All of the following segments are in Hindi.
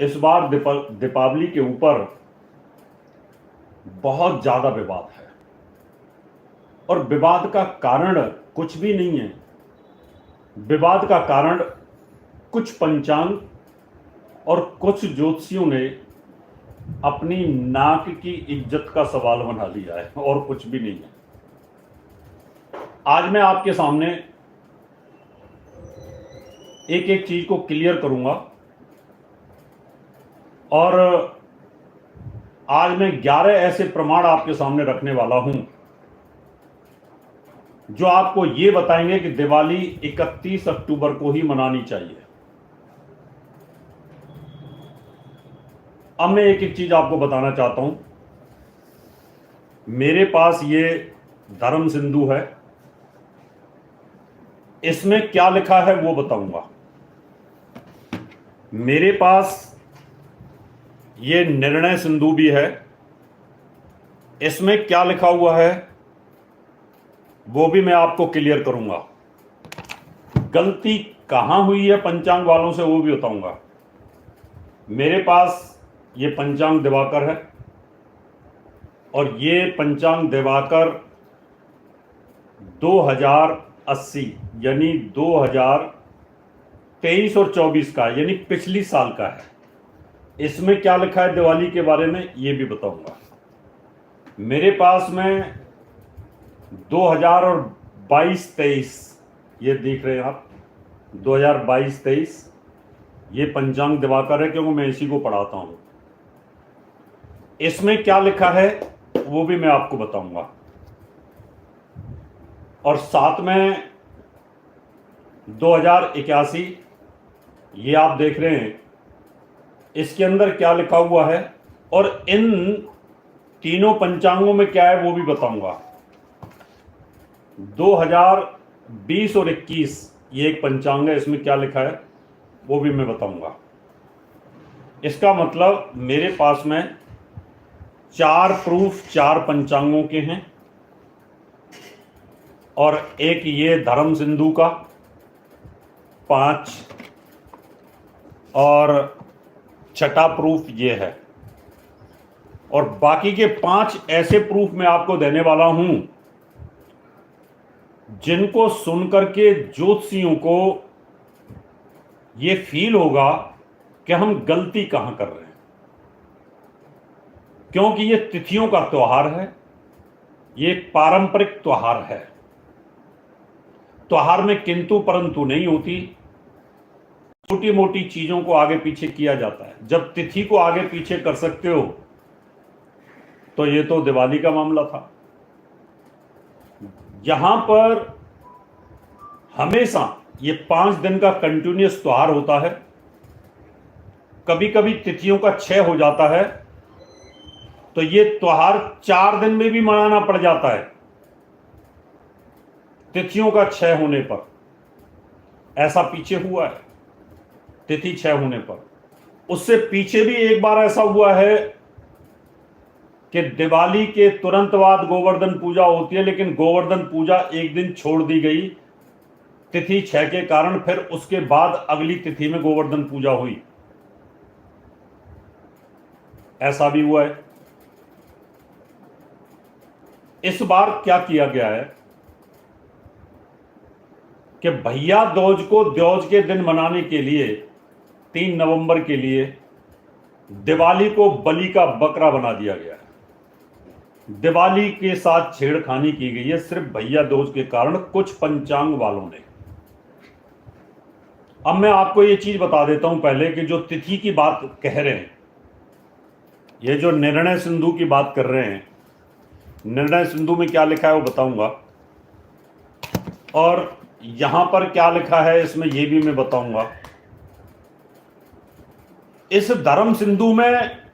इस बार दीपावली के ऊपर बहुत ज्यादा विवाद है और विवाद का कारण कुछ भी नहीं है। विवाद का कारण कुछ पंचांग और कुछ ज्योतिषियों ने अपनी नाक की इज्जत का सवाल बना लिया है और कुछ भी नहीं है। आज मैं आपके सामने एक एक चीज को क्लियर करूंगा और आज मैं 11 ऐसे प्रमाण आपके सामने रखने वाला हूं जो आपको यह बताएंगे कि दिवाली 31 अक्टूबर को ही मनानी चाहिए। अब मैं एक एक चीज आपको बताना चाहता हूं। मेरे पास ये धर्म सिंधु है, इसमें क्या लिखा है वो बताऊंगा। मेरे पास ये निर्णय सिंधु भी है, इसमें क्या लिखा हुआ है वो भी मैं आपको क्लियर करूंगा। गलती कहां हुई है पंचांग वालों से वो भी बताऊंगा। मेरे पास ये पंचांग दिवाकर है और ये पंचांग दिवाकर 2080 यानी 2023 और 24 का यानी पिछली साल का है। इसमें क्या लिखा है दिवाली के बारे में ये भी बताऊंगा। मेरे पास में 2022-23 ये देख रहे हैं आप, 2022-23 ये पंचांग दिवाकर है क्योंकि मैं इसी को पढ़ाता हूं। इसमें क्या लिखा है वो भी मैं आपको बताऊंगा और साथ में 2081 ये आप देख रहे हैं, इसके अंदर क्या लिखा हुआ है और इन तीनों पंचांगों में क्या है वो भी बताऊंगा। 2020 और 21 ये एक पंचांग है, इसमें क्या लिखा है वो भी मैं बताऊंगा। इसका मतलब मेरे पास में 4 प्रूफ 4 पंचांगों के हैं और एक ये धर्म सिंधु का 5 और छठा प्रूफ ये है और बाकी के 5 ऐसे प्रूफ मैं आपको देने वाला हूं जिनको सुनकर के ज्योतिषियों को ये फील होगा कि हम गलती कहां कर रहे हैं, क्योंकि ये तिथियों का त्योहार है, ये एक पारंपरिक त्योहार है। त्योहार में किंतु परंतु नहीं होती, छोटी मोटी चीजों को आगे पीछे किया जाता है। जब तिथि को आगे पीछे कर सकते हो तो ये तो दिवाली का मामला था। यहां पर हमेशा ये 5 दिन का कंटिन्यूअस त्योहार होता है। कभी कभी तिथियों का क्षय हो जाता है तो ये त्योहार 4 दिन में भी मनाना पड़ जाता है। तिथियों का क्षय होने पर ऐसा पीछे हुआ है, तिथि क्षय होने पर। उससे पीछे भी एक बार ऐसा हुआ है कि दिवाली के तुरंत बाद गोवर्धन पूजा होती है, लेकिन गोवर्धन पूजा एक दिन छोड़ दी गई तिथि क्षय के कारण, फिर उसके बाद अगली तिथि में गोवर्धन पूजा हुई। ऐसा भी हुआ है। इस बार क्या किया गया है कि भैया दूज को द्योज के दिन मनाने के लिए 3 नवंबर के लिए दिवाली को बलि का बकरा बना दिया गया है। दिवाली के साथ छेड़खानी की गई है सिर्फ भैया दूज के कारण कुछ पंचांग वालों ने। अब मैं आपको ये चीज बता देता हूं पहले कि जो तिथि की बात कह रहे हैं, ये जो निर्णय सिंधु की बात कर रहे हैं, निर्णय सिंधु में क्या लिखा है वो बताऊंगा और यहां पर क्या लिखा है इसमें ये भी मैं बताऊंगा। इस धर्म सिंधु में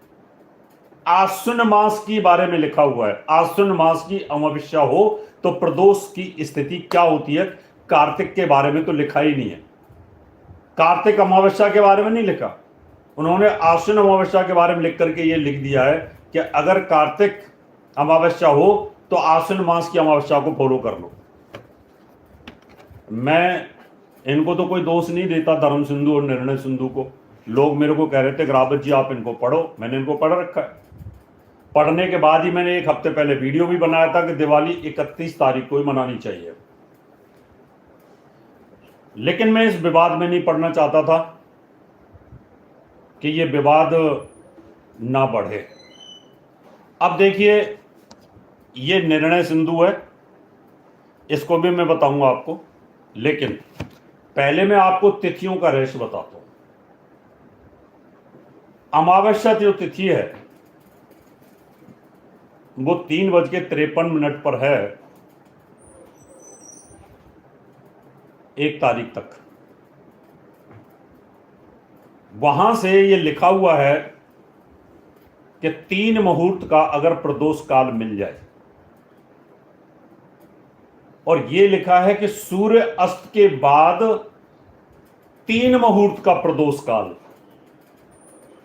आश्विन मास के बारे में लिखा हुआ है। आश्विन मास की अमावस्या हो तो प्रदोष की स्थिति क्या होती है। कार्तिक के बारे में तो लिखा ही नहीं है, कार्तिक अमावस्या के बारे में नहीं लिखा। उन्होंने आश्विन अमावस्या के बारे में लिख करके ये लिख दिया है कि अगर कार्तिक अमावस्या हो तो आश्विन मास की अमावस्या को फॉलो कर लो। मैं इनको तो कोई दोष नहीं देता, धर्म सिंधु और निर्णय सिंधु को, लोग मेरे को कह रहे थे रावत जी आप इनको पढ़ो, मैंने इनको पढ़ रखा है। पढ़ने के बाद ही मैंने एक हफ्ते पहले वीडियो भी बनाया था कि दिवाली 31 तारीख को ही मनानी चाहिए, लेकिन मैं इस विवाद में नहीं पढ़ना चाहता था कि ये विवाद ना बढ़े। अब देखिए, ये निर्णय सिंधु है, इसको भी मैं बताऊंगा आपको, लेकिन पहले मैं आपको तिथियों का रहस्य बताता हूं। अमावस्या जो तिथि है वो 3:53 पर है 1 तारीख तक। वहां से ये लिखा हुआ है कि 3 मुहूर्त का अगर प्रदोष काल मिल जाए, और ये लिखा है कि सूर्य अस्त के बाद 3 मुहूर्त का प्रदोष काल।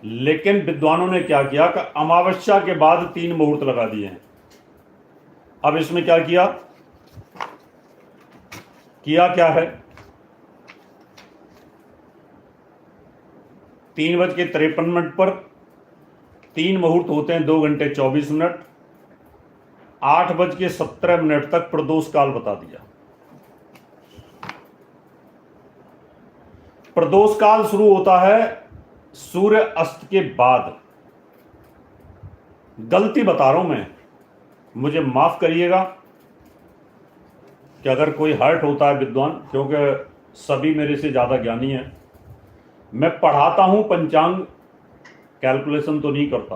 लेकिन विद्वानों ने क्या किया कि अमावस्या के बाद 3 मुहूर्त लगा दिए हैं। अब इसमें क्या किया क्या है, 3:53 पर 3 मुहूर्त होते हैं 2 घंटे 24 मिनट, 8:17 तक प्रदोष काल बता दिया। प्रदोष काल शुरू होता है सूर्य अस्त के बाद। गलती बता रहा हूं मैं, मुझे माफ करिएगा कि अगर कोई हर्ट होता है विद्वान, क्योंकि सभी मेरे से ज्यादा ज्ञानी हैं। मैं पढ़ाता हूं, पंचांग कैलकुलेशन तो नहीं करता।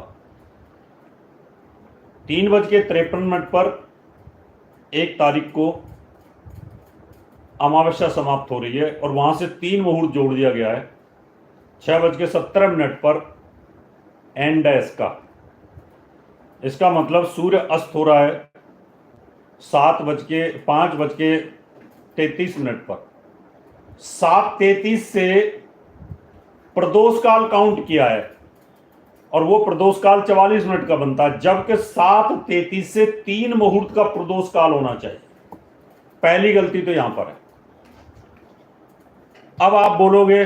3:53 पर 1 तारीख को अमावस्या समाप्त हो रही है, और वहां से 3 मुहूर्त जोड़ दिया गया है। 6:17 पर एंड है इसका मतलब सूर्य अस्त हो रहा है 5:33 पर। 7:33 से प्रदोष काल काउंट किया है, और वो प्रदोष काल 44 मिनट का बनता है, जबकि 7:33 से 3 मुहूर्त का प्रदोष काल होना चाहिए। पहली गलती तो यहां पर है। अब आप बोलोगे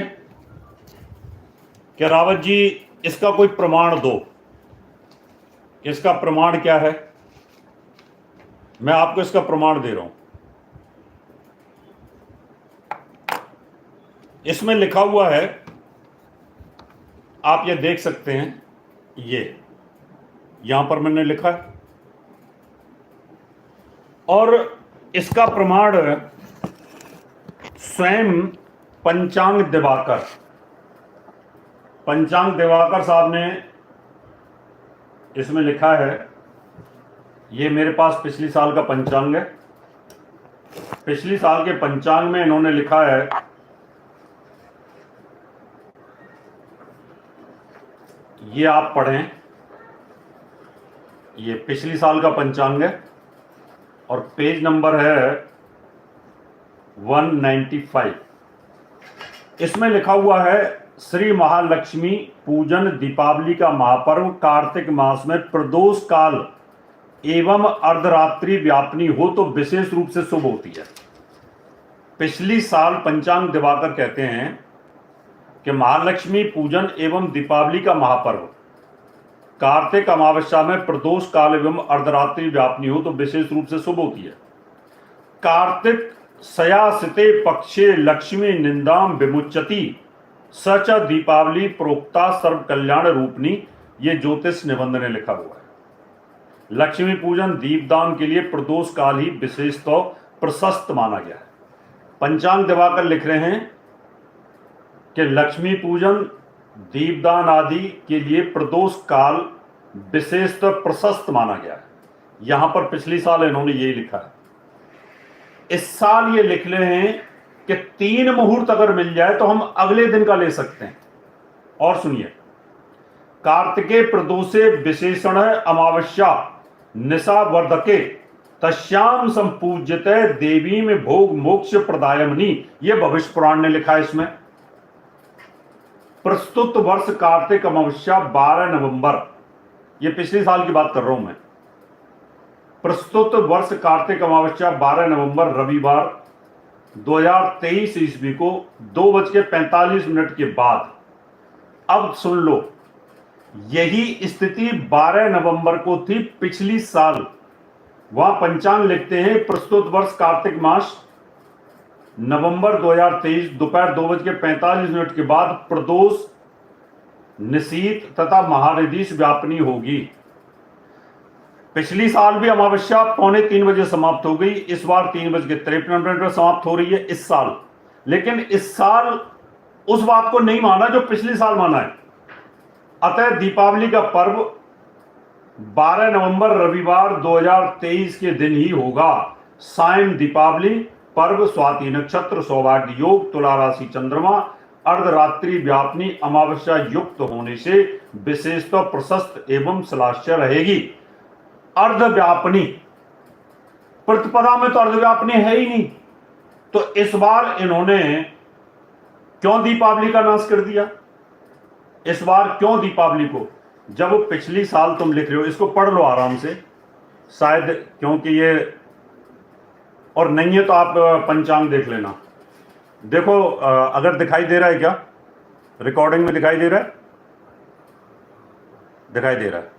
कि रावत जी इसका कोई प्रमाण दो। इसका प्रमाण क्या है? मैं आपको इसका प्रमाण दे रहा हूं। इसमें लिखा हुआ है, आप ये देख सकते हैं, ये यहां पर मैंने लिखा है, और इसका प्रमाण स्वयं पंचांग दिवाकर साहब ने इसमें लिखा है। ये मेरे पास पिछली साल का पंचांग है। पिछली साल के पंचांग में इन्होंने लिखा है, ये आप पढ़ें, ये पिछली साल का पंचांग है और पेज नंबर है 195। इसमें लिखा हुआ है, श्री महालक्ष्मी पूजन दीपावली का महापर्व कार्तिक मास में प्रदोष काल एवं अर्धरात्रि व्यापनी हो तो विशेष रूप से शुभ होती है। पिछली साल पंचांग दिवाकर कहते हैं कि महालक्ष्मी पूजन एवं दीपावली का महापर्व कार्तिक अमावस्या में प्रदोष काल एवं अर्धरात्रि व्यापनी हो तो विशेष रूप से शुभ होती है। कार्तिक सयासिते पक्षे लक्ष्मी निंदाम विमुच्यति सच दीपावली प्रोक्ता सर्व कल्याण रूपनी, ये ज्योतिष निबंध ने लिखा हुआ है। लक्ष्मी पूजन दीपदान के लिए प्रदोष काल ही विशेष तो प्रशस्त माना गया है। पंचांग दिवाकर लिख रहे हैं कि लक्ष्मी पूजन दीपदान आदि के लिए प्रदोष काल विशेष तो प्रशस्त माना गया है। यहां पर पिछली साल इन्होंने यही लिखा है। इस साल ये लिख रहे हैं कि 3 मुहूर्त अगर मिल जाए तो हम अगले दिन का ले सकते हैं। और सुनिए, कार्तिके प्रदोषे विशेषण अमावस्या निशा वर्धके तस्याम संपूज्यते देवी में भोग मोक्ष प्रदायमनी, ये भविष्य पुराण ने लिखा है। इसमें प्रस्तुत वर्ष कार्तिक अमावस्या 12 नवंबर, ये पिछले साल की बात कर रहा हूं मैं। प्रस्तुत वर्ष कार्तिक अमावस्या 12 नवंबर रविवार 2023 ईस्वी को 2:45 के बाद अब सुन लो, यही स्थिति 12 नवंबर को थी पिछली साल। वहां पंचांग लिखते हैं, प्रस्तुत वर्ष कार्तिक मास नवंबर 2023 दोपहर 2:45 के बाद प्रदोष, निशीत तथा महारदीश व्यापनी होगी। पिछली साल भी अमावस्या 2:45 समाप्त हो गई, इस बार 3:53 पर समाप्त हो रही है इस साल। लेकिन इस साल उस बात को नहीं माना जो पिछली साल माना है। अतः दीपावली का पर्व 12 नवंबर रविवार 2023 के दिन ही होगा। सायं दीपावली पर्व, स्वाति नक्षत्र, सौभाग्य योग, तुला राशि, चंद्रमा, अर्धरात्रि व्यापनी अमावस्या युक्त होने से विशेषतः प्रशस्त एवं श्लाघ्य रहेगी। अर्धव्यापनी, प्रतिपदा में तो अर्धव्यापनी है ही नहीं, तो इस बार इन्होंने क्यों दीपावली का नाश कर दिया? इस बार क्यों दीपावली को, जब पिछली साल तुम लिख रहे हो? इसको पढ़ लो आराम से, शायद, क्योंकि ये, और नहीं है तो आप पंचांग देख लेना। देखो अगर दिखाई दे रहा है क्या, रिकॉर्डिंग में दिखाई दे रहा है? दिखाई दे रहा है।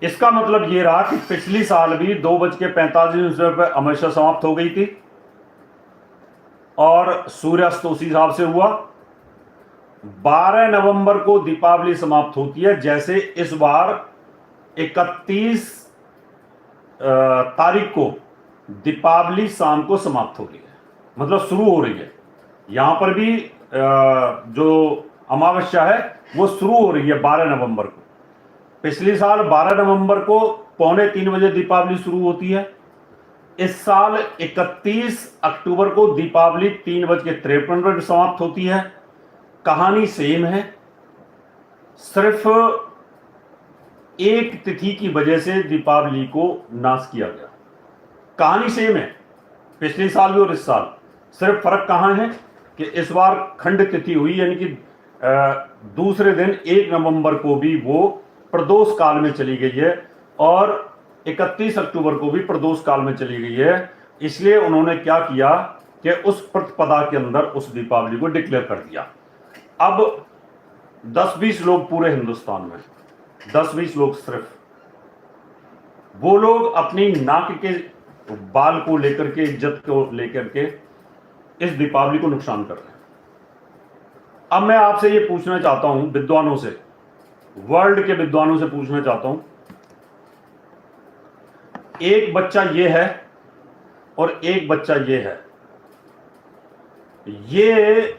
इसका मतलब ये रहा कि पिछली साल भी 2:45 पर अमावस्या समाप्त हो गई थी और सूर्यास्त उसी हिसाब से हुआ। 12 नवंबर को दीपावली समाप्त होती है, जैसे इस बार 31 तारीख को दीपावली शाम को समाप्त हो रही है, मतलब शुरू हो रही है। यहां पर भी जो अमावस्या है वो शुरू हो रही है 12 नवंबर को। पिछली साल 12 नवंबर को 2:45 बजे दीपावली शुरू होती है। इस साल 31 अक्टूबर को दीपावली 3:53 पर समाप्त होती है। कहानी सेम है, सिर्फ एक तिथि की वजह से दीपावली को नाश किया गया। कहानी सेम है, पिछली साल भी और इस साल। सिर्फ फर्क कहां है कि इस बार खंड तिथि हुई, यानी कि दूसरे दिन 1 नवंबर को भी वो प्रदोष काल में चली गई है और 31 अक्टूबर को भी प्रदोष काल में चली गई है। इसलिए उन्होंने क्या किया कि उस प्रतिपदा के अंदर उस दीपावली को डिक्लेयर कर दिया। अब 10-20 लोग पूरे हिंदुस्तान में, 10-20 लोग, सिर्फ वो लोग अपनी नाक के बाल को लेकर के, इज्जत को लेकर के इस दीपावली को नुकसान कर रहे हैं। अब मैं आपसे ये पूछना चाहता हूं, विद्वानों से, वर्ल्ड के विद्वानों से पूछना चाहता हूं, एक बच्चा ये है और एक बच्चा ये है, ये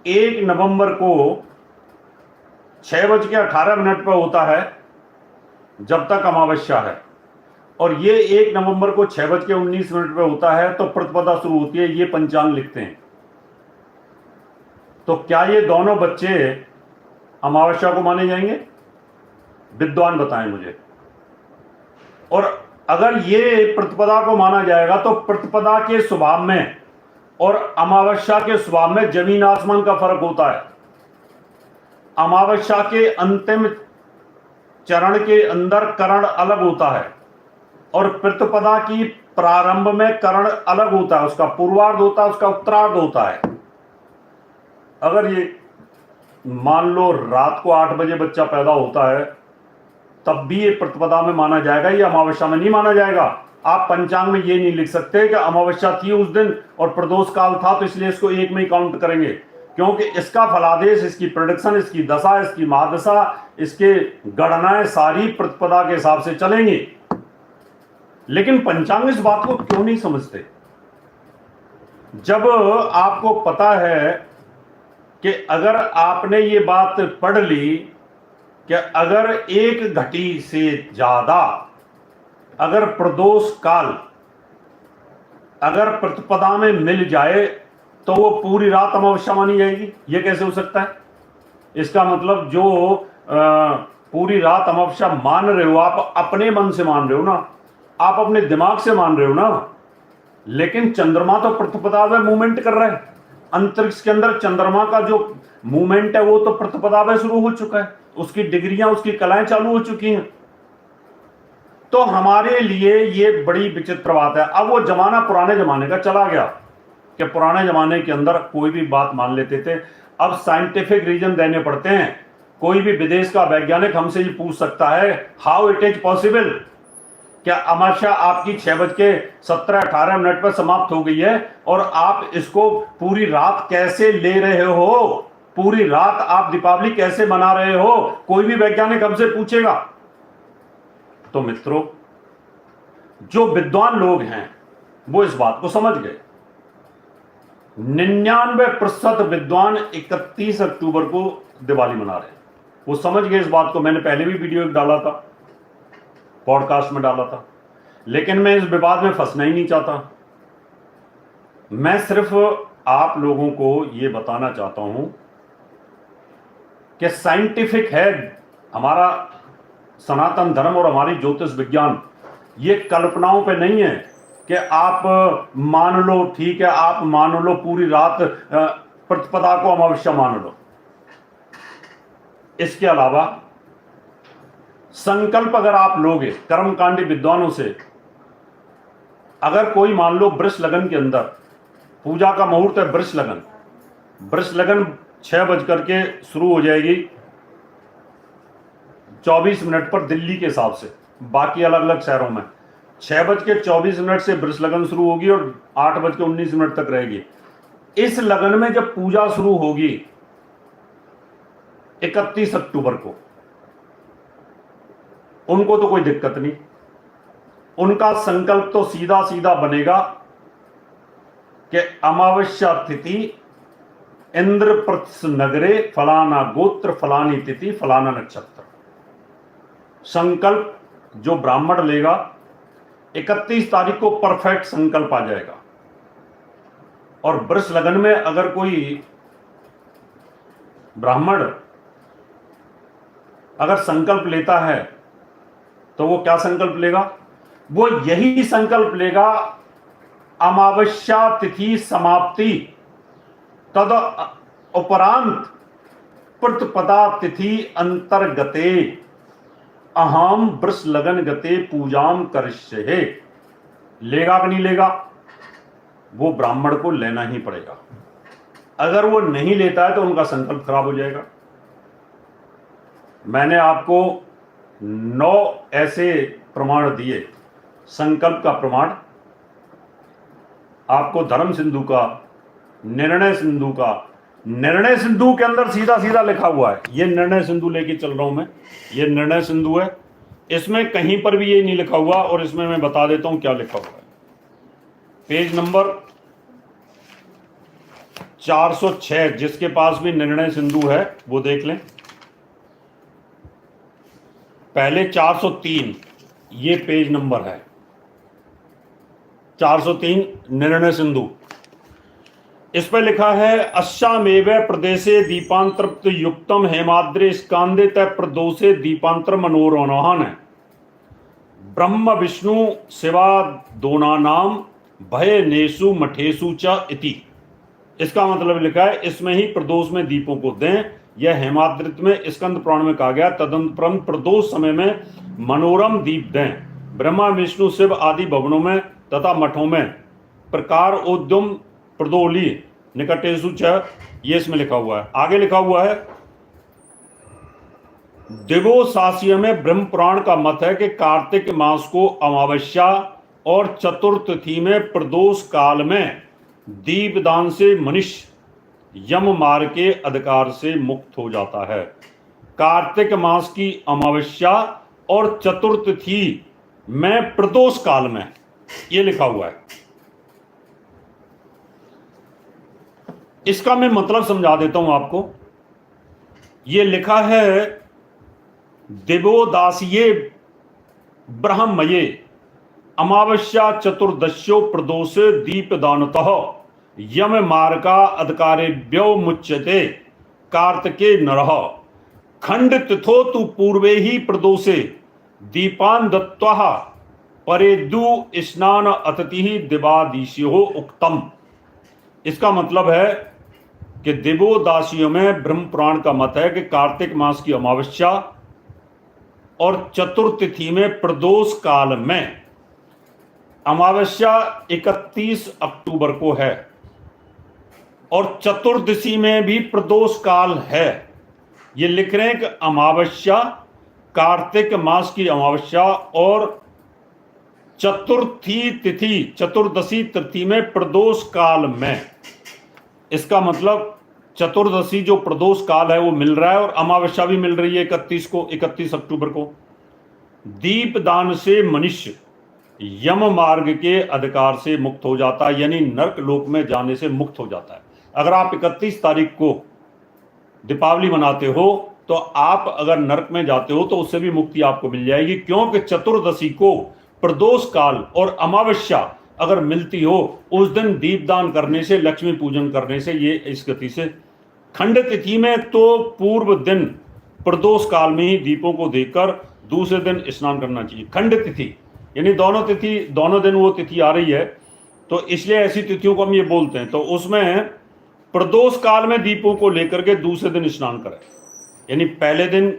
1 नवंबर को 6:18 पर होता है जब तक अमावस्या है, और ये 1 नवंबर को 6:19 पर होता है तो प्रतिपदा शुरू होती है। ये पंचांग लिखते हैं। तो क्या ये दोनों बच्चे अमावस्या को माने जाएंगे? विद्वान बताएं मुझे। और अगर ये प्रतिपदा को माना जाएगा तो प्रतिपदा के स्वभाव में और अमावस्या के स्वभाव में जमीन आसमान का फर्क होता है। अमावस्या के अंतिम चरण के अंदर करण अलग होता है और प्रतिपदा की प्रारंभ में करण अलग होता है। उसका पूर्वार्ध होता है, उसका उत्तरार्ध होता है। अगर ये मान लो रात को 8 बजे बच्चा पैदा होता है, तब भी ये प्रतिपदा में माना जाएगा, ये अमावस्या में नहीं माना जाएगा। आप पंचांग में ये नहीं लिख सकते कि अमावस्या थी उस दिन और प्रदोष काल था तो इसलिए इसको एक में ही काउंट करेंगे, क्योंकि इसका फलादेश, इसकी प्रेडिक्शन, इसकी दशा, इसकी महादशा, इसके गणनाएं सारी प्रतिपदा के हिसाब से चलेंगी। लेकिन पंचांग इस बात को क्यों नहीं समझते? जब आपको पता है कि अगर आपने ये बात पढ़ ली कि अगर एक घटी से ज्यादा अगर प्रदोष काल अगर प्रतिपदा में मिल जाए तो वो पूरी रात अमावस्या मानी जाएगी, ये कैसे हो सकता है? इसका मतलब जो पूरी रात अमावस्या मान रहे हो, आप अपने मन से मान रहे हो ना, आप अपने दिमाग से मान रहे हो ना, लेकिन चंद्रमा तो प्रतिपदा में मूवमेंट कर रहा है। अंतरिक्ष के अंदर चंद्रमा का जो मूवमेंट है वो तो प्रतिपदा में शुरू हो चुका है, उसकी डिग्रियां, उसकी कलाएं चालू हो चुकी हैं। तो हमारे लिए ये बड़ी विचित्र बात है। अब वो जमाना पुराने जमाने का चला गया कि पुराने जमाने के अंदर कोई भी बात मान लेते थे। अब साइंटिफिक रीजन देने पड़ते हैं। कोई भी विदेश का वैज्ञानिक हमसे ये पूछ सकता है, हाउ इट इज पॉसिबल, क्या अमावस्या आपकी 6:17-18 पर समाप्त हो गई है और आप इसको पूरी रात कैसे ले रहे हो, पूरी रात आप दीपावली कैसे मना रहे हो, कोई भी वैज्ञानिक हमसे पूछेगा। तो मित्रों, जो विद्वान लोग हैं वो इस बात को समझ गए। 99% विद्वान 31 अक्टूबर को दिवाली मना रहे हैं, वो समझ गए इस बात को। मैंने पहले भी वीडियो एक डाला था, पॉडकास्ट में डाला था, लेकिन मैं इस विवाद में फंसना ही नहीं चाहता। मैं सिर्फ आप लोगों को यह बताना चाहता हूं कि साइंटिफिक है हमारा सनातन धर्म और हमारी ज्योतिष विज्ञान, ये कल्पनाओं पे नहीं है कि आप मान लो, ठीक है आप मान लो पूरी रात प्रतिपदा को अमावस्या मान लो। इसके अलावा संकल्प अगर आप लोगे कर्मकांडी विद्वानों से, अगर कोई मान लो वृष लगन के अंदर पूजा का मुहूर्त है, वृष लगन 6 बजकर के शुरू हो जाएगी 24 मिनट पर दिल्ली के हिसाब से, बाकी अलग अलग शहरों में 6:24 से वृष लगन शुरू होगी और 8:19 तक रहेगी। इस लगन में जब पूजा शुरू होगी 31 अक्टूबर को, उनको तो कोई दिक्कत नहीं, उनका संकल्प तो सीधा सीधा बनेगा कि अमावस्या तिथि इंद्रप्रस्थ नगरे फलाना गोत्र फलानी तिथि फलाना नक्षत्र। संकल्प जो ब्राह्मण लेगा 31 तारीख को परफेक्ट संकल्प आ जाएगा। और वृष लगन में अगर कोई ब्राह्मण अगर संकल्प लेता है तो वो क्या संकल्प लेगा? वो यही संकल्प लेगा, अमावस्या तिथि समाप्ति तद उपरांत प्रतिपदा तिथि अंतर्गते अहम वृष लगन गते पूजाम करिष्ये। लेगा कि नहीं लेगा? वो ब्राह्मण को लेना ही पड़ेगा। अगर वो नहीं लेता है तो उनका संकल्प खराब हो जाएगा। मैंने आपको 9 ऐसे प्रमाण दिए, संकल्प का प्रमाण, आपको धर्म सिंधु का, निर्णय सिंधु का, निर्णय सिंधु के अंदर सीधा सीधा लिखा हुआ है, ये निर्णय सिंधु लेके चल रहा हूं मैं, ये निर्णय सिंधु है, इसमें कहीं पर भी ये नहीं लिखा हुआ और इसमें मैं बता देता हूं क्या लिखा हुआ है। पेज नंबर 406, जिसके पास भी निर्णय सिंधु है वो देख लें। पहले 403 ये पेज नंबर है, 403 निर्णय सिंधु। इस पर लिखा है, अस्यामेव प्रदेशे दीपांतर युक्तम हेमाद्रे स्कांदे तय प्रदोषे दीपांतर मनोरोहन ब्रह्म विष्णु शिवा दोनानाम भय नेसु मठेसु च इति। इसका मतलब लिखा है, इसमें ही प्रदोष में दीपों को दें। यह हेमाद्रित में स्कंद पुराण में कहा गया, तदंतरम प्रदोष समय में मनोरम दीप दें। ब्रह्मा विष्णु शिव आदि भवनों में तथा मठों में प्रकार उद्यम प्रदोली निकटेशु च, ये इसमें लिखा हुआ है। आगे लिखा हुआ है, दिवोसास्य में ब्रह्म पुराण का मत है कि कार्तिक मास को अमावस्या और चतुर्थी में प्रदोष काल में दीपदान से मनुष्य यम मार के अधिकार से मुक्त हो जाता है। कार्तिक मास की अमावस्या और चतुर्थी में प्रदोष काल में, ये लिखा हुआ है। इसका मैं मतलब समझा देता हूं आपको। ये लिखा है, दिवोदासीये ब्रह्मये अमावस्या चतुर्दश्यो प्रदोषे दीपदानतः यम मार्गा अधिकारेभ्यो मुच्यते कार्तिके नरः खंड तिथो तु पूर्वे ही प्रदोषे दीपान दत्वा परेदु स्नान अतिथि दिवादिश्यो उक्तम। इसका मतलब है कि दिवोदासियों में ब्रह्म पुराण का मत है कि कार्तिक मास की अमावस्या और चतुर्तिथि में प्रदोष काल में, अमावस्या 31 अक्टूबर को है और चतुर्दशी में भी प्रदोष काल है। ये लिख रहे हैं कि अमावस्या, कार्तिक मास की अमावस्या और चतुर्थी तिथि, चतुर्दशी तिथि में प्रदोष काल में, इसका मतलब चतुर्दशी जो प्रदोष काल है वो मिल रहा है और अमावस्या भी मिल रही है 31 अक्टूबर को। दीपदान से मनुष्य यम मार्ग के अधिकार से मुक्त हो जाता है, यानी नरक लोक में जाने से मुक्त हो जाता है। अगर आप 31 तारीख को दीपावली मनाते हो तो आप अगर नरक में जाते हो तो उससे भी मुक्ति आपको मिल जाएगी, क्योंकि चतुर्दशी को प्रदोष काल और अमावस्या अगर मिलती हो उस दिन दीपदान करने से, लक्ष्मी पूजन करने से ये इस गति से। खंड तिथि में तो पूर्व दिन प्रदोष काल में ही दीपों को देखकर दूसरे दिन स्नान करना चाहिए। खंड तिथि यानी दोनों दिन वो तिथि आ रही है, तो इसलिए ऐसी तिथियों को हम ये बोलते हैं। तो उसमें प्रदोष काल में दीपों को लेकर के दूसरे दिन स्नान करें, यानी पहले दिन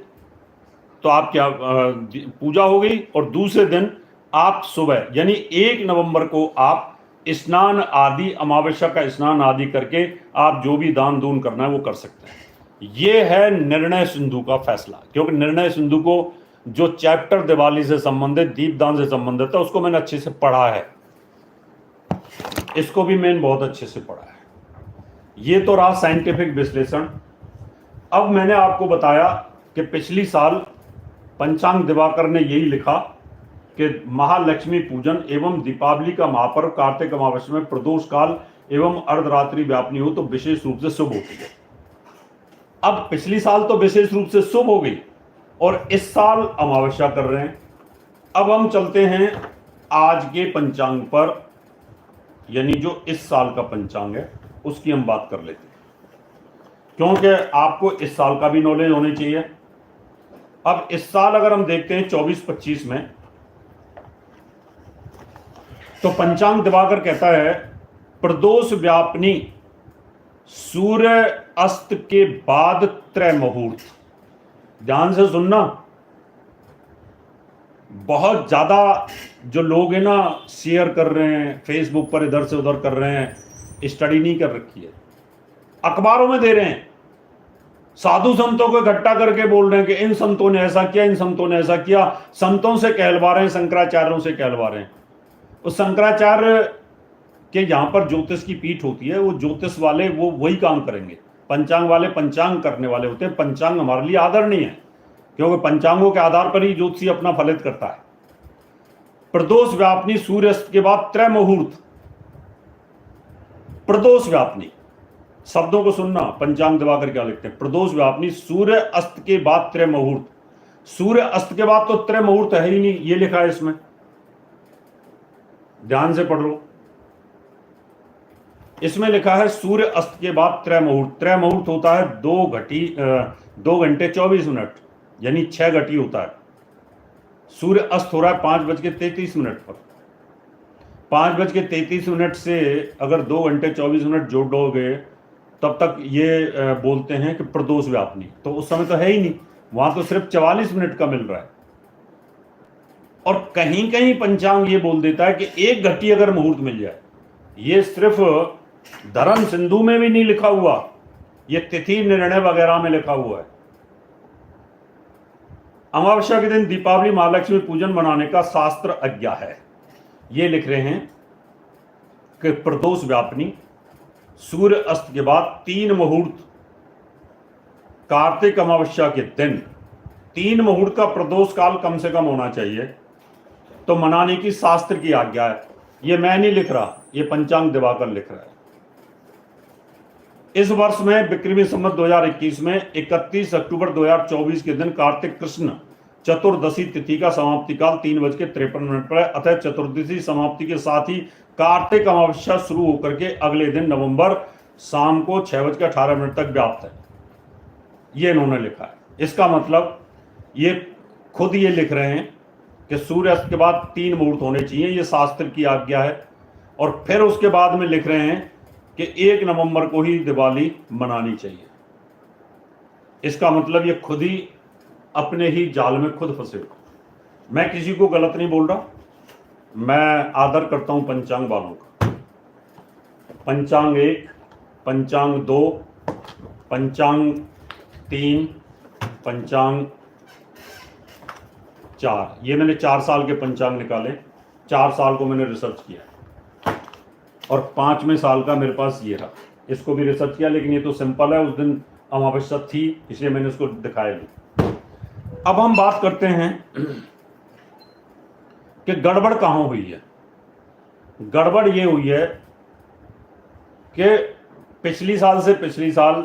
तो आप क्या पूजा हो गई और दूसरे दिन आप सुबह यानी 1 नवंबर को आप स्नान आदि, अमावस्या का स्नान आदि करके आप जो भी दान दून करना है वो कर सकते हैं। ये है निर्णय सिंधु का फैसला, क्योंकि निर्णय सिंधु को जो चैप्टर दिवाली से संबंधित, दीपदान से संबंधित है, उसको मैंने अच्छे से पढ़ा है, इसको भी मैंने बहुत अच्छे से पढ़ा है। ये तो रहा साइंटिफिक विश्लेषण। अब मैंने आपको बताया कि पिछली साल पंचांग दिवाकर ने यही लिखा कि महालक्ष्मी पूजन एवं दीपावली का महापर्व कार्तिक अमावस्या में प्रदोष काल एवं अर्धरात्रि व्यापनी हो तो विशेष रूप से शुभ होती है। अब पिछली साल तो विशेष रूप से शुभ हो गई और इस साल अमावस्या कर रहे हैं। अब हम चलते हैं आज के पंचांग पर, यानी जो इस साल का पंचांग है उसकी हम बात कर लेते हैं, क्योंकि आपको इस साल का भी नॉलेज होनी चाहिए। अब इस साल अगर हम देखते हैं 24-25 में, तो पंचांग दिवाकर कहता है प्रदोष व्यापनी सूर्य अस्त के बाद त्रय मुहूर्त। ध्यान से सुनना, बहुत ज्यादा जो लोग हैं ना शेयर कर रहे हैं फेसबुक पर, इधर से उधर कर रहे हैं, स्टडी नहीं कर रखी है, अखबारों में दे रहे हैं, साधु संतों को इकट्ठा करके बोल रहे हैं कि इन संतों ने ऐसा किया, इन संतों ने ऐसा किया, संतों से कहलवा रहे हैं, शंकराचार्यों से कहलवा रहे हैं। उस शंकराचार्य के जहां पर ज्योतिष की पीठ होती है, वो ज्योतिष वाले वो वही काम करेंगे, पंचांग वाले पंचांग करने वाले होते हैं। पंचांग हमारे लिए आदरणीय है, क्योंकि पंचांगों के आधार पर ही ज्योतिषी अपना फलित करता है। प्रदोष व्यापनी सूर्यास्त के बाद त्रय मुहूर्त। प्रदोष व्यापनी शब्दों को सुनना, पंचांग दिवाकर क्या लिखते हैं, प्रदोष व्यापनी सूर्य अस्त के बाद त्रय मुहूर्त। सूर्य अस्त के बाद तो त्रय मुहूर्त है ही नहीं, ये लिखा है इसमें, ध्यान से पढ़ लो। इसमें लिखा है सूर्य अस्त के बाद त्रय मुहूर्त। त्रय मुहूर्त होता है 2 घंटे 24 मिनट, यानी 6 घटी होता है। सूर्य अस्त हो रहा है 5:33 पर। 5:33 से अगर 2 घंटे 24 मिनट जोड़ दोगे तब तक ये बोलते हैं कि प्रदोष व्यापनी। तो उस समय तो है ही नहीं, वहां तो सिर्फ 44 मिनट का मिल रहा है। और कहीं कहीं पंचांग ये बोल देता है कि 1 घटी अगर मुहूर्त मिल जाए। ये सिर्फ धर्म सिंधु में भी नहीं लिखा हुआ, ये तिथि निर्णय वगैरह में लिखा हुआ है। अमावस्या के दिन दीपावली महालक्ष्मी पूजन मनाने का शास्त्र आज्ञा है। ये लिख रहे हैं कि प्रदोष व्यापनी सूर्य अस्त के बाद 3 मुहूर्त, कार्तिक अमावस्या के दिन 3 मुहूर्त का प्रदोष काल कम से कम होना चाहिए, तो मनाने की शास्त्र की आज्ञा है। ये मैं नहीं लिख रहा, ये पंचांग दिवाकर लिख रहा है। इस वर्ष में विक्रमी संवत 2021 में 31 अक्टूबर 2024 के दिन कार्तिक कृष्ण चतुर्दशी तिथि का समाप्ति काल 3:53 पर है। अतः चतुर्दशी समाप्ति के साथ ही कार्तिक अमावस्या शुरू होकर के अगले दिन नवंबर शाम को 6:18 तक व्याप्त है। ये इन्होंने लिखा है। इसका मतलब ये खुद ये लिख रहे हैं कि सूर्यास्त के बाद 3 मुहूर्त होने चाहिए, ये शास्त्र की आज्ञा है। और फिर उसके बाद में लिख रहे हैं कि 1 नवंबर को ही दिवाली मनानी चाहिए। इसका मतलब ये खुद ही अपने ही जाल में खुद फंसे हो। मैं किसी को गलत नहीं बोल रहा, मैं आदर करता हूं पंचांग वालों का। पंचांग एक, पंचांग 2, पंचांग 3, पंचांग 4, ये मैंने 4 साल के पंचांग निकाले, 4 साल को मैंने रिसर्च किया और 5वें साल का मेरे पास ये रहा। इसको भी रिसर्च किया, लेकिन ये तो सिंपल है, उस दिन अमावस्या थी इसलिए मैंने इसको दिखाया नहीं। अब हम बात करते हैं कि गड़बड़ कहां हुई है। गड़बड़ ये हुई है कि पिछली साल से पिछली साल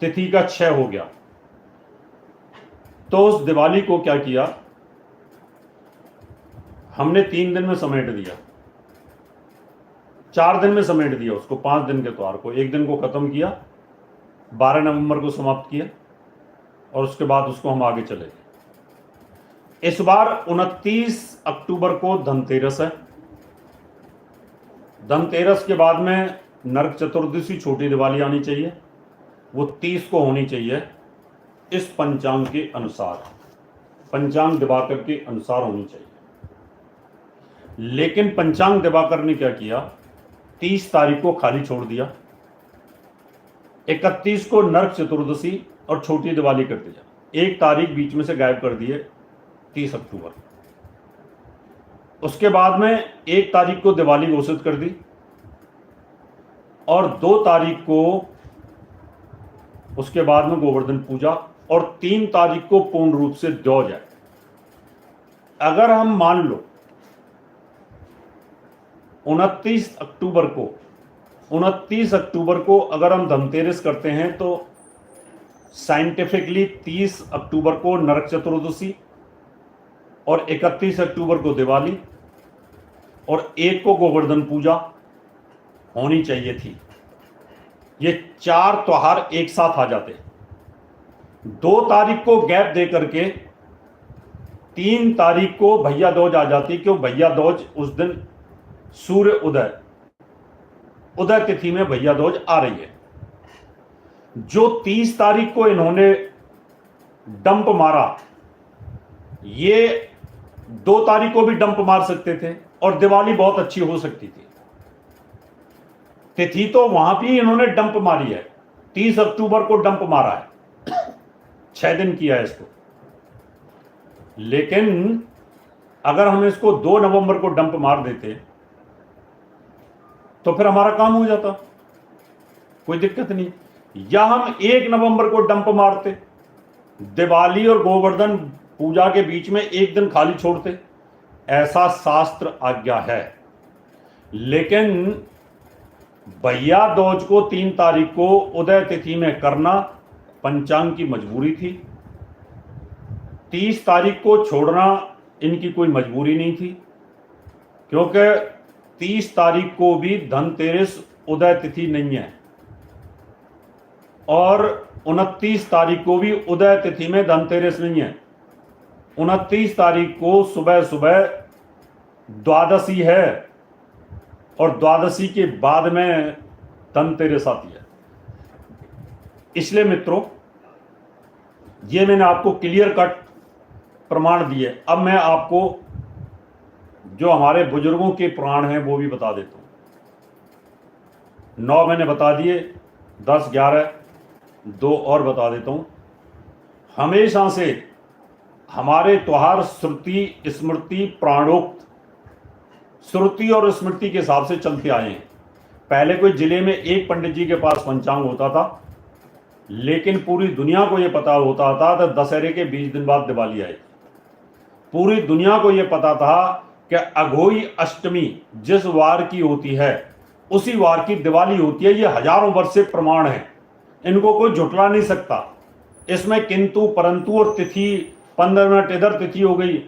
तिथि का क्षय हो गया, तो उस दिवाली को क्या किया हमने 3 दिन में समेट दिया, 4 दिन में समेट दिया उसको, 5 दिन के त्योहार को 1 दिन को खत्म किया, 12 नवंबर को समाप्त किया और उसके बाद उसको हम आगे चले गए। इस बार 29 अक्टूबर को धनतेरस है। धनतेरस के बाद में नरक चतुर्दशी छोटी दिवाली आनी चाहिए, वो 30 को होनी चाहिए इस पंचांग के अनुसार, पंचांग दिवाकर के अनुसार होनी चाहिए। लेकिन पंचांग दिवाकर ने क्या किया, 30 तारीख को खाली छोड़ दिया, 31 को नरक चतुर्दशी और छोटी दिवाली कर दिया, 1 तारीख बीच में से गायब कर दिए 30 अक्टूबर। उसके बाद में 1 तारीख को दिवाली घोषित कर दी और 2 तारीख को उसके बाद में गोवर्धन पूजा और 3 तारीख को पूर्ण रूप से द्योज है। अगर हम मान लो 29 अक्टूबर को अगर हम धनतेरस करते हैं तो साइंटिफिकली 30 अक्टूबर को नरक चतुर्दशी और 31 अक्टूबर को दिवाली और 1 को गोवर्धन पूजा होनी चाहिए थी। ये 4 त्योहार एक साथ आ जाते। 2 तारीख को गैप दे करके 3 तारीख को भैया दूज आ जाती, क्यों भैया दूज उस दिन सूर्य उदय तिथि में भैया दूज आ रही है। जो 30 तारीख को इन्होंने डंप मारा, ये 2 तारीख को भी डंप मार सकते थे और दिवाली बहुत अच्छी हो सकती थी। तिथि तो वहां भी इन्होंने डंप मारी है, 30 अक्टूबर को डंप मारा है, 6 दिन किया है इसको। लेकिन अगर हम इसको 2 नवंबर को डंप मार देते तो फिर हमारा काम हो जाता, कोई दिक्कत नहीं। या हम 1 नवंबर को डंप मारते, दिवाली और गोवर्धन पूजा के बीच में 1 दिन खाली छोड़ते, ऐसा शास्त्र आज्ञा है। लेकिन भैया दूज को 3 तारीख को उदय तिथि में करना पंचांग की मजबूरी थी, 30 तारीख को छोड़ना इनकी कोई मजबूरी नहीं थी, क्योंकि 30 तारीख को भी धनतेरस उदय तिथि नहीं है और 29 तारीख को भी उदय तिथि में धनतेरस नहीं है। 29 तारीख को सुबह सुबह द्वादशी है और द्वादशी के बाद में धनतेरस आती है। इसलिए मित्रों, ये मैंने आपको क्लियर कट प्रमाण दिए। अब मैं आपको जो हमारे बुजुर्गों के पुराण हैं वो भी बता देता हूं। 9 मैंने बता दिए, 10, 11, 2 और बता देता हूं। हमेशा से हमारे त्योहार श्रुति स्मृति प्राणोक्त, श्रुति और स्मृति के हिसाब से चलते आए हैं। पहले कोई जिले में एक पंडित जी के पास पंचांग होता था, लेकिन पूरी दुनिया को यह पता होता था कि दशहरे के 20 दिन बाद दिवाली आएगी। पूरी दुनिया को यह पता था कि अघोई अष्टमी जिस वार की होती है उसी वार की दिवाली होती है। ये हजारों वर्ष से प्रमाण है, इनको कोई झुटला नहीं सकता। इसमें किंतु परंतु और तिथि 15 मिनट इधर तिथि हो गई,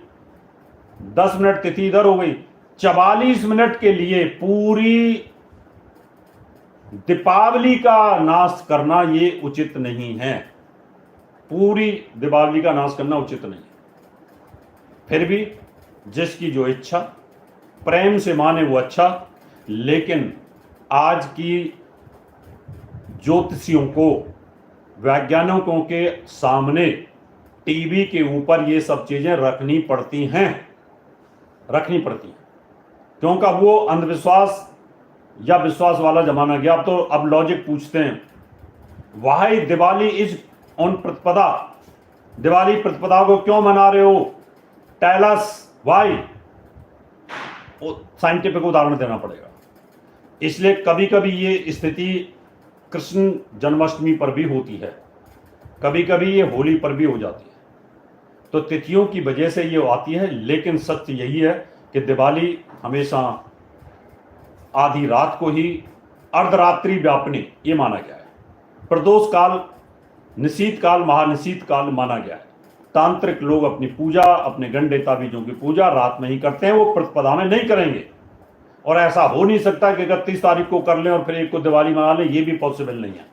10 मिनट तिथि इधर हो गई, 44 मिनट के लिए पूरी दीपावली का नाश करना ये उचित नहीं है। पूरी दीपावली का नाश करना उचित नहीं है। फिर भी जिसकी जो इच्छा, प्रेम से माने वो अच्छा। लेकिन आज की ज्योतिषियों को, वैज्ञानिकों के सामने टीवी के ऊपर ये सब चीजें रखनी पड़ती हैं, क्योंकि वो अंधविश्वास या विश्वास वाला जमाना गया। अब तो अब लॉजिक पूछते हैं, वाई दिवाली इज ऑन प्रतिपदा, दिवाली प्रतिपदा को क्यों मना रहे हो, टेल अस वाई। साइंटिफिक उदाहरण देना पड़ेगा। इसलिए कभी कभी ये स्थिति कृष्ण जन्माष्टमी पर भी होती है, कभी कभी ये होली पर भी हो जाती है, तो तिथियों की वजह से ये आती है। लेकिन सत्य यही है कि दिवाली हमेशा आधी रात को ही अर्धरात्रि व्यापनी ये माना गया है। प्रदोष काल, निशीत काल, महानिशीत काल माना गया है। तांत्रिक लोग अपनी पूजा, अपने गण देवता बीजों की पूजा रात में ही करते हैं, वो प्रतिपदा में नहीं करेंगे। और ऐसा हो नहीं सकता कि 31 तारीख को कर लें और फिर 1 को दिवाली मना लें, ये भी पॉसिबल नहीं है।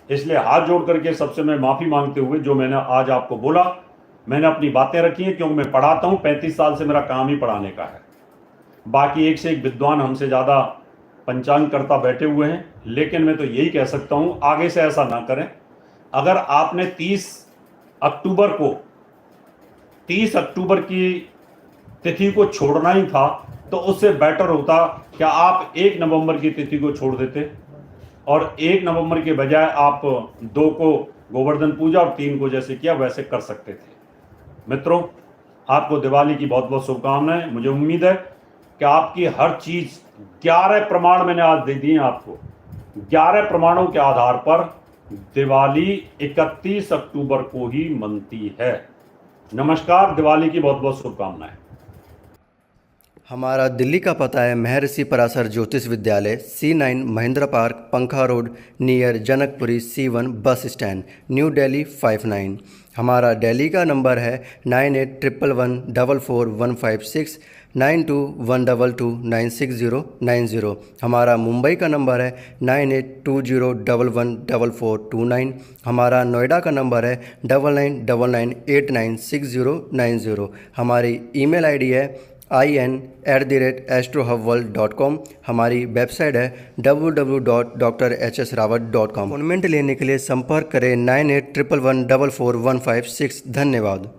इसलिए हाथ जोड़ करके सबसे मैं माफ़ी मांगते हुए जो मैंने आज आपको बोला, मैंने अपनी बातें रखी हैं, क्योंकि मैं पढ़ाता हूँ, 35 साल से मेरा काम ही पढ़ाने का है। बाकी एक से एक विद्वान हमसे ज़्यादा पंचांग करता बैठे हुए हैं, लेकिन मैं तो यही कह सकता हूँ आगे से ऐसा ना करें। अगर आपने 30 अक्टूबर की तिथि को छोड़ना ही था तो उससे बेटर होता कि आप 1 नवंबर की तिथि को छोड़ देते, और 1 नवंबर के बजाय आप 2 को गोवर्धन पूजा और 3 को जैसे किया वैसे कर सकते थे। मित्रों, आपको दिवाली की बहुत बहुत शुभकामनाएं। मुझे उम्मीद है कि आपकी हर चीज़, 11 प्रमाण मैंने आज दे दिए आपको, 11 प्रमाणों के आधार पर दिवाली 31 अक्टूबर को ही मनती है। नमस्कार, दिवाली की बहुत बहुत शुभकामनाएं। हमारा दिल्ली का पता है महर्षि पराशर ज्योतिष विद्यालय, C9 महेंद्र पार्क, पंखा road, near Janakpuri, C1 bus stand, new Delhi 59। हमारा दिल्ली का नंबर है 9811144156, 9212296090। हमारा मुंबई का नंबर है 9820114429। हमारा नोएडा का नंबर है 9999896090। हमारी ईमेल आईडी है in@astrohubworld.com। हमारी वेबसाइट है www.drhsrawat.com। अपॉइंटमेंट लेने के लिए संपर्क करें 9811144156। धन्यवाद।